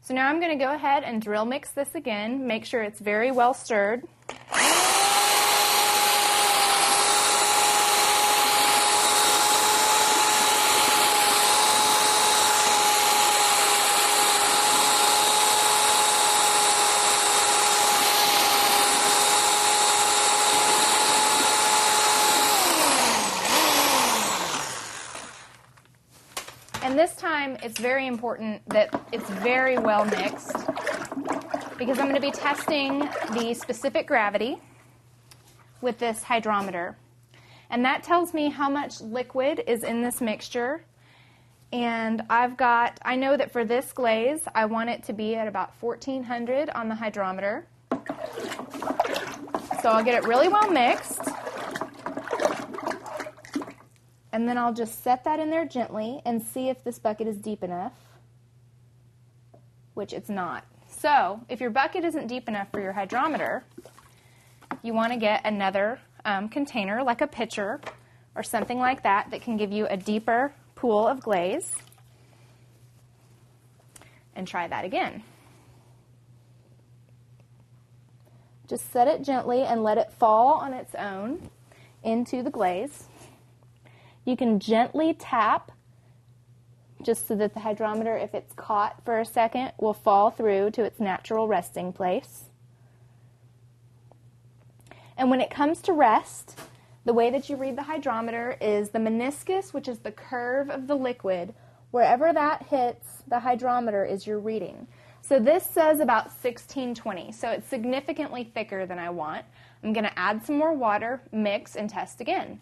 So now I'm going to go ahead and drill mix this again. Make sure it's very well stirred. And this time, it's very important that it's very well mixed because I'm going to be testing the specific gravity with this hydrometer. And that tells me how much liquid is in this mixture. And I know that for this glaze, I want it to be at about 1400 on the hydrometer. So I'll get it really well mixed. And then I'll just set that in there gently and see if this bucket is deep enough, which it's not. So if your bucket isn't deep enough for your hydrometer, you want to get another container, like a pitcher or something like that, that can give you a deeper pool of glaze. And try that again. Just set it gently and let it fall on its own into the glaze. You can gently tap just so that the hydrometer, if it's caught for a second, will fall through to its natural resting place. And when it comes to rest, the way that you read the hydrometer is the meniscus, which is the curve of the liquid. Wherever that hits the hydrometer is your reading. So this says about 1620, so it's significantly thicker than I want. I'm going to add some more water, mix, and test again.